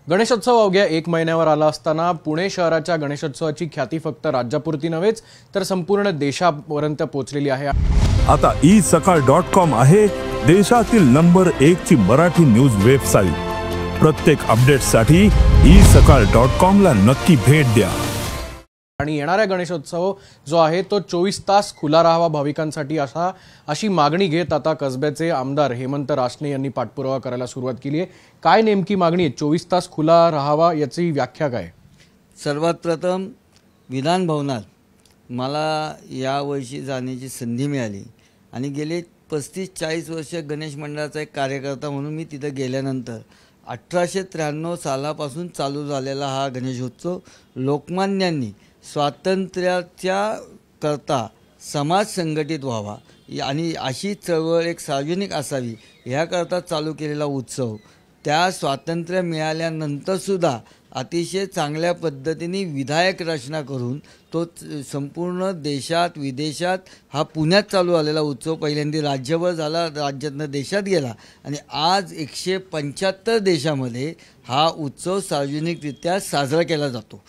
गणेशोत्सव अवघ्या 1 महिन्यावर आला असताना पुणे शहराच्या गणेशोत्सवाची ख्याती फक्त राज्यापुरती नव्हेच तर संपूर्ण देशापर्यंत पोहोचलेली आहे। आता isakal.com आहे देशातील नंबर 1 ची मराठी न्यूज वेबसाईट। प्रत्येक अपडेटसाठी isakal.com ला नक्की भेट द्या। आणि येणारा गणेशोत्सव जो आहे तो 24 तास खुला राहावा भाविकांसाठी अशी मागणी घेत आता कसब्याचे आमदार हेमंत रासने यांनी पाठपुरावा करायला सुरुवात केली आहे। काय नेमकी मागणी आहे? 24 तास खुला राहावा याची व्याख्या काय? सर्वात प्रथम विधान भवनात मला यावर्षी जाण्याची संधी मिळाली आणि गेले 35-40 वर्ष गणेश मंडळाचा एक कार्यकर्ता म्हणून मी तिथे गेल्यानंतर 1893 सालापासून चालू झालेला हा गणेशोत्सव लोकमान्यांनी स्वातंत्र्याच्या करता समाज संघटित व्हावा आणि अशी चळवळ एक सार्वजनिक असावी ह्याकरता चालू केलेला उत्सव त्या स्वातंत्र्य मिळाल्यानंतरसुद्धा अतिशय चांगल्या पद्धतीने विधायक रचना करून तो संपूर्ण देशात विदेशात हा पुण्यात चालू आलेला उत्सव पहिल्यांदा राज्यभर झाला, राज्यातनं देशात गेला आणि आज 175 देशामध्ये हा उत्सव सार्वजनिकरित्या साजरा केला जातो।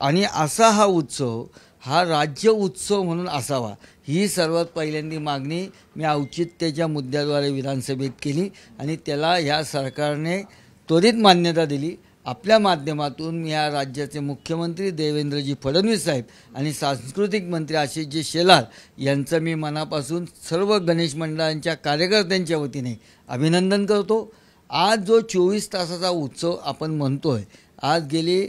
आणि असा हा उत्सव हा राज्य उत्सव म्हणून असावा ही सर्वात पहिल्यांदी मागणी मी औचित्याच्या मुद्द्याद्वारे विधानसभेत केली आणि त्याला ह्या सरकारने त्वरित मान्यता दिली। आपल्या माध्यमातून मी या राज्याचे मुख्यमंत्री देवेंद्रजी फडणवीस साहेब आणि सांस्कृतिक मंत्री आशिषजी शेलार यांचं मी मनापासून सर्व गणेश मंडळांच्या कार्यकर्त्यांच्या वतीने अभिनंदन करतो। आज जो 24 तासाचा उत्सव आपण म्हणतोय, आज गेली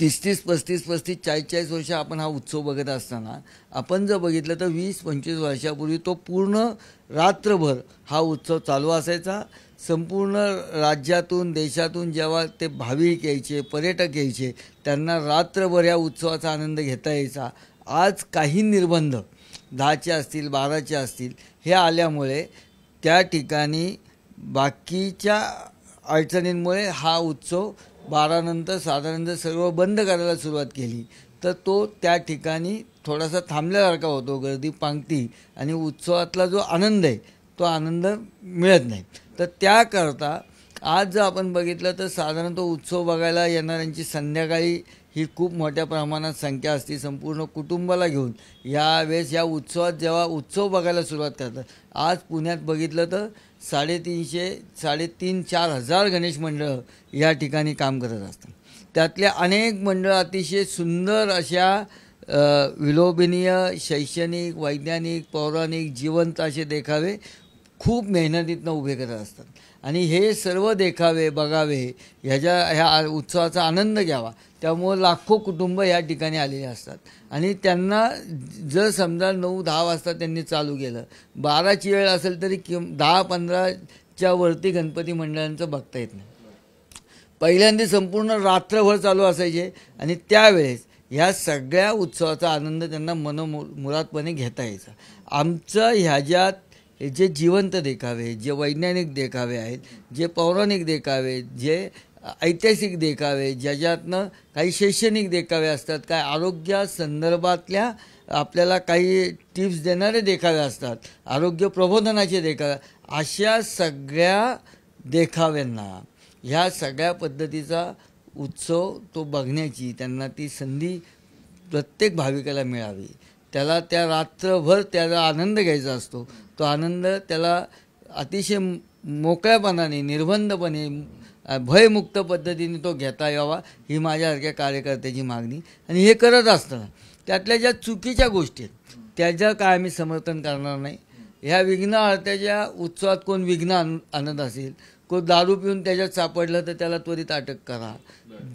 30-30, 35-35, 40-40 वर्ष आपण हा उत्सव बघत असताना आपण जर बघितलं तर 20-25 वर्षापूर्वी तो पूर्ण रात्रभर हा उत्सव चालू असायचा। संपूर्ण राज्यातून देशातून जेव्हा ते भाविक यायचे, पर्यटक यायचे, त्यांना रात्रभर या उत्सवाचा आनंद घेता यायचा। आज काही निर्बंध 10चे असतील, 12चे असतील हे आल्यामुळे त्या ठिकाणी बाकीच्या अडचणींमुळे हा उत्सव 12 नंतर साधारणतः सर्व बंद करायला सुरुवात केली तर तो त्या ठिकाणी थोडासा थांबल्यासारखा होतो, गर्दी पांगती आणि उत्सवातला जो आनंद आहे तो आनंद मिळत नाही। तर त्याकरता आज जर आपण बघितलं तर साधारणतः उत्सव बघायला येणाऱ्यांची संध्याकाळी ही खूप मोठ्या प्रमाणात संख्या असते। संपूर्ण कुटुंबाला घेऊन यावेळेस या उत्सवात जेव्हा उत्सव बघायला सुरुवात करतात, आज पुण्यात बघितलं तर 350-4 हजार गणेश मंडळं या ठिकाणी काम करत असतात। त्यातल्या अनेक मंडळं अतिशय सुंदर अशा विलोभनीय शैक्षणिक, वैज्ञानिक, पौराणिक, जिवंत असे देखावे खूप मेहनतीतनं उभे करत असतात आणि हे सर्व देखावे बघावे ह्या उत्सवाचा आनंद घ्यावा त्यामुळे लाखो कुटुंब या ठिकाणी आलेले असतात आणि त्यांना जर समजा 9-10 वाजता त्यांनी चालू केलं, 12ची वेळ असेल तरी 10-15च्या वरती गणपती मंडळांचं बघता येत नाही। पहिल्यांदा संपूर्ण रात्रभर चालू असायचे आणि त्यावेळेस ह्या सगळ्या उत्सवाचा आनंद त्यांना मनोमुरादपणे घेता यायचा। आमचं ह्याच्यात जे जिवंत देखावे, जे वैज्ञानिक देखावे आहेत, जे पौराणिक देखावे, जे ऐतिहासिक देखावे, ज्याच्यातनं काही शैक्षणिक देखावे असतात, काय आरोग्यासंदर्भातल्या आपल्याला काही टिप्स देणारे देखावे असतात, आरोग्य प्रबोधनाचे देखावे, अशा सगळ्या देखाव्यांना ह्या सगळ्या पद्धतीचा उत्सव तो बघण्याची त्यांना ती संधी प्रत्येक भाविकाला मिळावी। त्याला त्या रात्रभर त्याचा आनंद घ्यायचा असतो। तो आनंद त्याला अतिशय मोकळ्यापणाने, निर्बंधपणे, भयमुक्त पद्धतीने तो घेता यावा ही माझ्यासारख्या कार्यकर्त्याची मागणी। आणि हे करत असताना त्यातल्या ज्या चुकीच्या गोष्टी आहेत त्याचं काय आम्ही समर्थन करणार नाही। ह्या विघ्नहर्त्याच्या उत्सवात कोण विघ्न आणत असेल, कोण दारू पिऊन त्याच्यात सापडलं तर त्याला त्वरित अटक करा।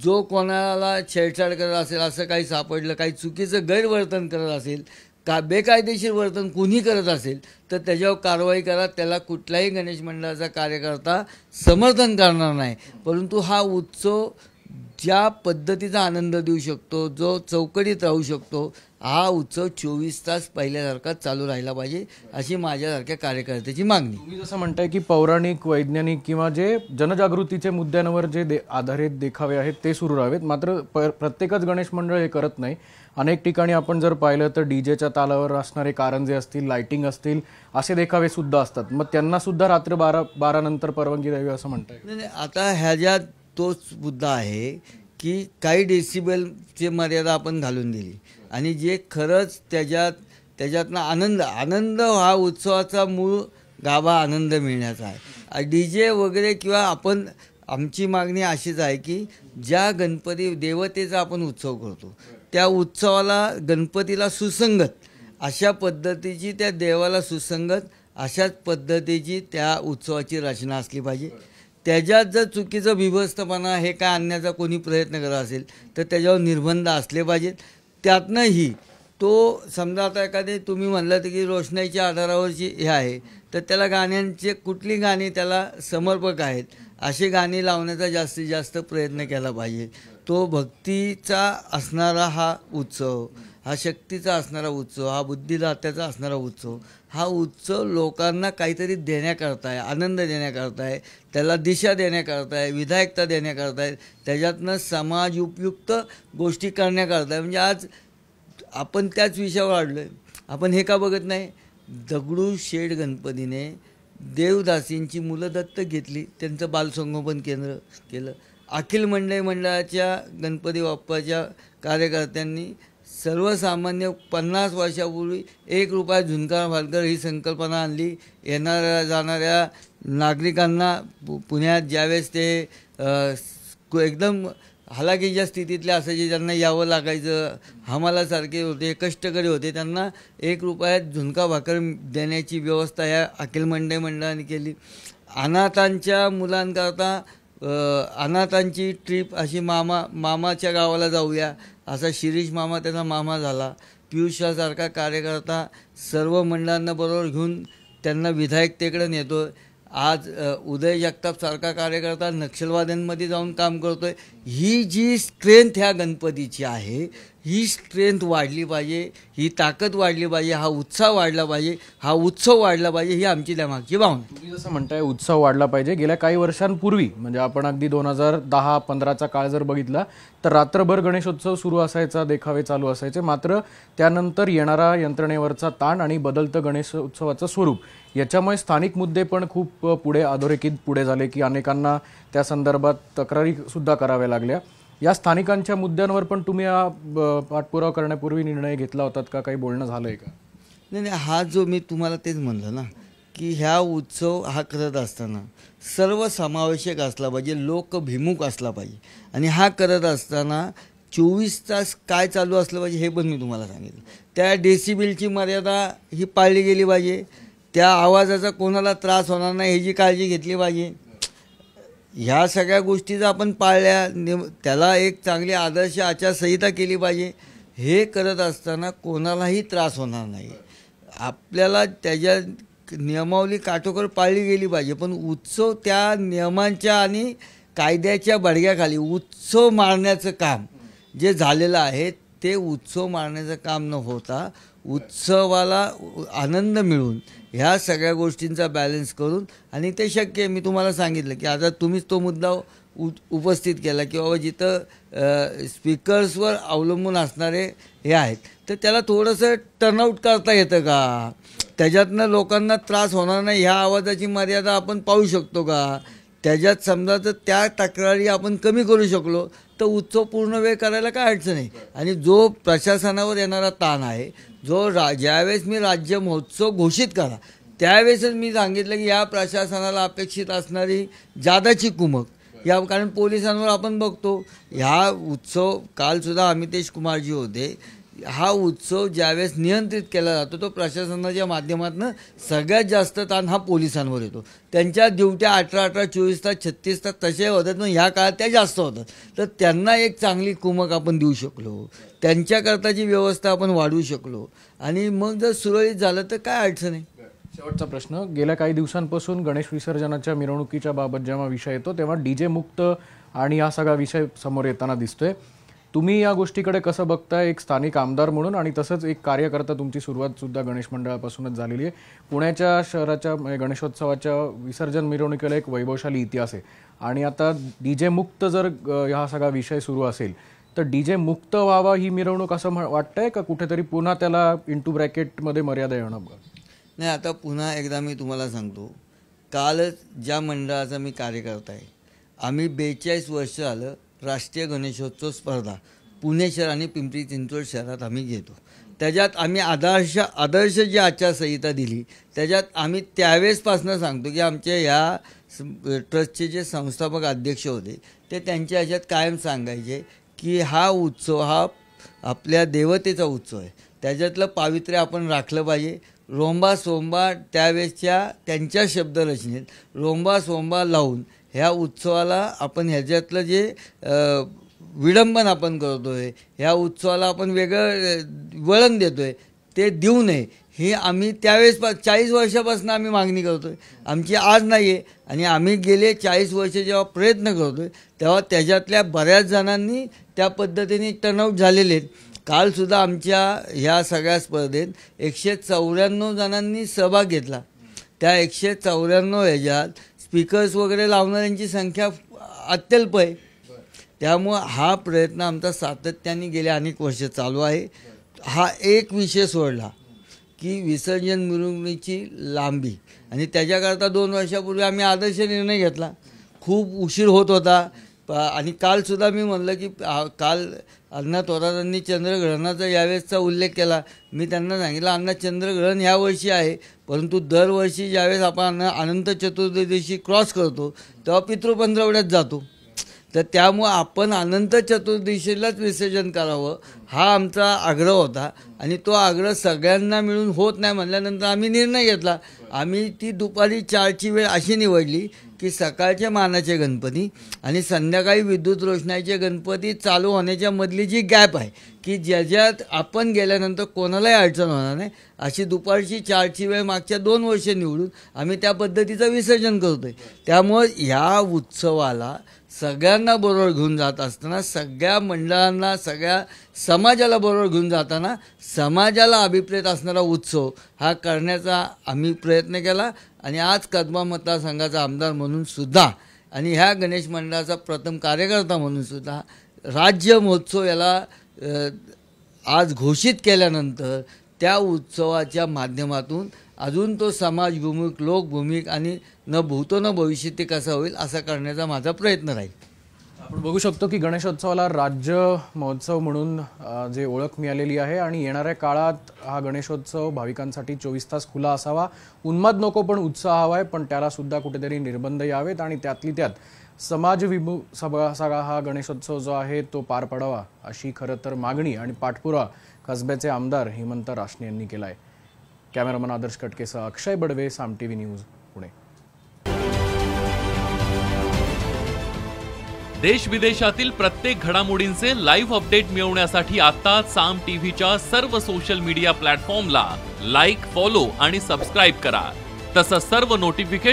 जो कोणाला छेडछाड करत असेल, असं काही सापडलं, काही चुकीचं गैरवर्तन करत असेल, बेकायदेशीर वर्तन कोणी करत असेल तर त्याच्यावर कारवाई करा। त्याला कुठल्याही गणेश मंडळाचा कार्यकर्ता समर्थन करणार नाही। परंतु हा उत्सव ज्या पद्धतीचा आनंद देऊ शकतो, जो चौकटीत राहू शकतो, हा उत्सव 24 तास पहिल्यासारखा चालू राहिला पाहिजे अशी माझ्यासारख्या कार्यकर्त्याची मागणी। तुम्ही जसं म्हणताय की पौराणिक, वैज्ञानिक किंवा जे जनजागृतीचे मुद्द्यांवर जे आधारित देखावे आहेत ते सुरू राहावेत, मात्र प्रत्येकच गणेश मंडळ हे करत नाही। अनेक ठिकाणी आपण जर पाहिलं तर डीजेच्या तालावर असणारे कारंजे असतील, लाइटिंग असतील, असे देखावे सुद्धा असतात। मग त्यांना सुद्धा रात्री 12 नंतर परवानगी द्यावी असं म्हणताय? नाही, आता ह्याच्यात तोच मुद्दा आहे की काही डेसिबलची मर्यादा आपण घालून दिली आणि जे खरंच त्याच्यातनं आनंद हा उत्सवाचा मूळ गाभा आनंद मिळण्याचा आहे. डी जे वगैरे किंवा आमची मागणी अशीच आहे की ज्या गणपती देवतेचा आपण उत्सव करतो त्या उत्सवाला गणपतीला सुसंगत अशा पद्धतीची त्या देवाला सुसंगत अशाच पद्धतीची त्या उत्सवाची रचना असली पाहिजे. त्याच्यात जर चुकीचं बिभत्सपणा हे काय आणण्याचा कोणी प्रयत्न करत असेल तर त्याच्यावर निर्बंध असले पाहिजेत. त्यातनंही तो समजा आता एखादे तुम्ही म्हणलं की रोषणाईच्या आधारावरची हे आहे तर त्याला गाण्यांचे कुठली गाणी त्याला समर्पक आहेत अशी गाणी लावण्याचा जास्तीत जास्त प्रयत्न केला पाहिजे. तो भक्तीचा असणारा हा उत्सव, हा शक्तीचा असणारा उत्सव, हा बुद्धिदात्याचा असणारा उत्सव, हा उत्सव लोकांना काहीतरी देण्याकरता आहे, आनंद देण्याकरता आहे, त्याला दिशा देण्याकरता आहे, विधायकता देण्याकरता आहे, त्याच्यातनं समाज उपयुक्त गोष्टी करण्याकरता आहे. म्हणजे आज आपण त्याच विषयावर आढळलो आहे. आपण हे का बघत नाही, दगडूशेठ गणपतीने देवदासींची मुलं दत्तक घेतली, त्यांचं बालसंगोपन केंद्र केलं. अखिल मंडळाच्या गणपती बाप्पाच्या कार्यकर्त्यांनी सर्वसामान्य 50 वर्षापूर्वी 1 रुपया झुणका भाकर ही संकल्पना आणली. येणाऱ्या जाणाऱ्या नागरिकांना पुण्यात ज्यावेळेस ते एकदम हलाखीच्या स्थितीतले असायचे, ज्यांना यावं लागायचं, हमालासारखे होते, कष्टकरी होते, त्यांना 1 रुपयात झुणका भाकर देण्याची व्यवस्था या अखिल मंडळाने केली. अनाथांच्या मुलांकरता अनाथांची ट्रीप अशी मामाच्या गावाला जाऊया असा शिरीष मामा त्याचा मामा झाला. पियुषासारखा कार्यकर्ता सर्व मंडळांना बरोबर घेऊन त्यांना विधायकतेकडे नेतो. आज उदय जगतापसारखा कार्यकर्ता नक्षलवाद्यांमध्ये जाऊन काम करतो आहे. ही जी स्ट्रेंथ ह्या गणपतीची आहे, ही स्ट्रेंथ वाढली पाहिजे, ही ताकद वाढली पाहिजे, हा उत्साह वाढला पाहिजे, हा उत्सव वाढला पाहिजे, ही आमची त्यामागची भावना. तुम्ही जसं म्हणताय उत्सव वाढला पाहिजे. गेल्या काही वर्षांपूर्वी म्हणजे आपण अगदी 2010-15चा काळ जर बघितला तर रात्रभर गणेशोत्सव सुरू असायचा, देखावे चालू असायचे. मात्र त्यानंतर येणारा यंत्रणेवरचा ताण आणि बदलतं गणेशोत्सवाचं स्वरूप याच्यामुळे स्थानिक मुद्दे पण खूप पुढे अधोरेखित पुढे झाले की अनेकांना त्या संदर्भात तक्रारी सुद्धा कराव्या लागल्या. या स्थानिकांच्या मुद्द्यांवर पण तुम्ही पाठपुरावा करण्यापूर्वी निर्णय घेतला होतात का? काही बोलणं झालंय का? नाही, हा जो मी तुम्हाला तेच म्हणलं ना की ह्या उत्सव हा करत असताना सर्वसमावेशक असला पाहिजे, लोकभिमुख असला पाहिजे आणि हा करत असताना 24 तास काय चालू असलं पाहिजे हे पण मी तुम्हाला सांगितलं. त्या डेसिबलची मर्यादा ही पाळली गेली पाहिजे, त्या आवाजाचा कोणाला त्रास होणार नाही ह्याची काळजी घेतली पाहिजे. ह्या सगळ्या गोष्टी जर आपण पाळल्या, त्याला एक चांगली आदर्श आचारसंहिता केली पाहिजे. हे करत असताना कोणालाही त्रास होणार नाही. आपल्याला त्याच्या नियमावली काटेकोर पाळली गेली पाहिजे, पण उत्सव त्या नियमांच्या आणि कायद्याच्या बडग्याखाली उत्सव मारण्याचं काम जे झालेलं आहे ते उत्सव मारण्याचं काम न होता उत्सवाला आनंद मिळून ह्या सगळ्या गोष्टींचा बॅलन्स करून, आणि ते शक्य आहे. मी तुम्हाला सांगितलं की आता तुम्हीच तो मुद्दा उपस्थित केला की बाबा जिथं स्पीकर्सवर अवलंबून असणारे हे आहेत तर त्याला थोडंसं टर्नआउट करता येतं का? त्याच्यातनं लोकांना त्रास होणार नाही ह्या आवाजाची मर्यादा आपण पाहू शकतो का? त्याच्यात समजा तर त्या तक्रारी आपण कमी करू शकलो तर उत्सव पूर्ण वेळ करायला काय अडचण आहे. आणि जो प्रशासनावर येणारा ताण आहे, जो ज्यावेळेस मी राज्य महोत्सव घोषित करा त्यावेळेसच मी सांगितलं की या प्रशासनाला अपेक्षित असणारी जादाची कुमक या, कारण पोलिसांवर आपण बघतो ह्या उत्सव, कालसुद्धा अमितेश कुमारजी होते, हा उत्सव ज्यावेळेस नियंत्रित केला जातो तो प्रशासनाच्या माध्यमातून सगळ्यात जास्त ताण हा पोलिसांवर येतो. त्यांच्या ड्युट्या 18-18, 24 तास, 36 तास तसे होतात, पण ह्या काळात त्या जास्त होतात. तर त्यांना एक चांगली कुमक आपण देऊ शकलो, त्यांच्याकरताची व्यवस्था आपण वाढवू शकलो आणि मग जर सुरळीत झालं तर काय अडचण आहे. शेवटचा प्रश्न, गेल्या काही दिवसांपासून गणेश विसर्जनाच्या मिरवणुकीच्या बाबत जेव्हा विषय येतो तेव्हा डीजे मुक्त आणि हा सगळा विषय समोर येताना दिसतोय. तुम्ही या गोष्टीकडे कसं बघताय एक स्थानिक आमदार म्हणून, आणि तसंच एक कार्यकर्ता? तुमची सुरुवात सुद्धा गणेश मंडळापासूनच झालेली आहे. पुण्याच्या शहराच्या गणेशोत्सवाच्या विसर्जन मिरवणुकीला एक वैभवशाली इतिहास आहे आणि आता डीजे मुक्त जर हा सगळा विषय सुरू असेल तर डीजे मुक्त व्हावा ही मिरवणूक असं वाटतंय का कुठेतरी पुन्हा त्याला इंटू ब्रॅकेटमध्ये मर्यादा येणं? नाही, आता पुन्हा एकदा मी तुम्हाला सांगतो, कालच ज्या मंडळाचा मी कार्यकर्ता आहे आम्ही 42 वर्ष झालं राष्ट्रीय गणेशोत्सव स्पर्धा पुणे शहर आणि पिंपरी चिंचवड शहरात आम्ही घेतो. त्याच्यात आम्ही आदर्श जी आचारसंहिता दिली त्याच्यात आम्ही त्यावेळेसपासून सांगतो की आमच्या ह्या ट्रस्टचे जे संस्थापक अध्यक्ष होते ते त्यांच्या ह्याच्यात कायम सांगायचे की हा उत्सव हा आपल्या देवतेचा उत्सव आहे, त्याच्यातलं पावित्र्य आपण राखलं पाहिजे. रोंबा सोंबा त्यावेळेसच्या त्यांच्या शब्दरचनेत रोंबा सोंबा लावून ह्या उत्सवाला आपण ह्याच्यातलं जे विडंबन आपण करतो आहे, ह्या उत्सवाला आपण वेगळं वळण देतो आहे ते देऊ नये ही आम्ही त्यावेळेस 40 वर्षापासून आम्ही मागणी करतो आहे. आमची आज नाही आहे आणि आम्ही गेले 40 वर्ष जेव्हा प्रयत्न करतो आहे तेव्हा त्याच्यातल्या बऱ्याच जणांनी त्या पद्धतीने टर्नआउट झालेले आहेत. कालसुद्धा आमच्या ह्या सगळ्या स्पर्धेत 194 जणांनी सहभाग घेतला. त्या 194 ह्याच्यात स्पीकर्स वगैरे लावणाऱ्यांची संख्या अत्यल्प आहे. त्यामुळं हा प्रयत्न आमचा सातत्याने गेले अनेक वर्ष चालू आहे. हा एक विषय सोडला की विसर्जन मिरवणुकीची लांबी आणि त्याच्याकरता 2 वर्षापूर्वी आम्ही आदर्श निर्णय घेतला. खूप उशीर होत होता आणि कालसुद्धा मी म्हणलं की काल अण्णा थोरातांनी चंद्रग्रहणाचा यावेळेसचा उल्लेख केला. मी त्यांना सांगितलं अण्णा चंद्रग्रहण ह्या वर्षी आहे परंतु दरवर्षी ज्यावेळेस आपण अनंत चतुर्दशी क्रॉस करतो तेव्हा पितृपंधरवड्यात जातो, तर त्यामुळं आपण अनंत चतुर्दशीलाच विसर्जन करावं हा आमचा आग्रह होता आणि तो आग्रह सगळ्यांना मिळून होत नाही म्हणल्यानंतर आम्ही निर्णय घेतला. आम्ही ती दुपारी 4ची वेळ अशी निवडली की सकाळचे मानाचे गणपती आणि संध्याकाळी विद्युत रोषणाईचे गणपती चालू होण्याच्या मधली जी गॅप आहे की ज्याच्यात आपण गेल्यानंतर कोणालाही अडचण होणार नाही अशी दुपारची 4ची वेळ मागच्या 2 वर्ष निवडून आम्ही त्या पद्धतीचं विसर्जन करतो आहे. त्यामुळं ह्या उत्सवाला सगळ्यांना बरोबर घेऊन जात असताना सगळ्या मंडळांना सगळ्या समाजाला बरोबर घेऊन जाताना समाजाला अभिप्रेत असणारा उत्सव हा करण्याचा आम्ही प्रयत्न केला आणि आज कसबा मतदारसंघाचा आमदार म्हणून सुद्धा आणि ह्या गणेश मंडळाचा प्रथम कार्यकर्ता म्हणून सुद्धा राज्य महोत्सव याला आज घोषित केल्यानंतर त्या उत्सवाच्या माध्यमातून अजून तो समाजभूमिक लोकभूमिक आणि न भूतो न भविष्य ते कसा होईल असा करण्याचा माझा प्रयत्न राहील. आपण बघू शकतो की गणेशोत्सवाला राज्य महोत्सव म्हणून जे ओळख मिळालेली आहे आणि येणाऱ्या काळात हा गणेशोत्सव भाविकांसाठी 24 तास खुला असावा. उन्माद नको पण उत्साह हवा आहे, पण त्याला सुद्धा कुठेतरी निर्बंध यावेत आणि त्यातली त्यात समाजविमुख सगळा हा गणेशोत्सव जो आहे तो पार पडावा अशी खरं तर मागणी आणि पाठपुरावा कसब्याचे आमदार हेमंत रासने यांनी केला आहे. कॅमेरामन आदर्श कटकेसह अक्षय बडवे, साम टीव्ही न्यूज, पुणे. देश विदेशातील प्रत्येक घडामोडींचे लाईव्ह अपडेट मिळवण्यासाठी आता साम टीव्हीच्या सर्व सोशल मीडिया प्लॅटफॉर्मला लाईक, फॉलो आणि सबस्क्राईब करा. तसंच सर्व नोटिफिकेशन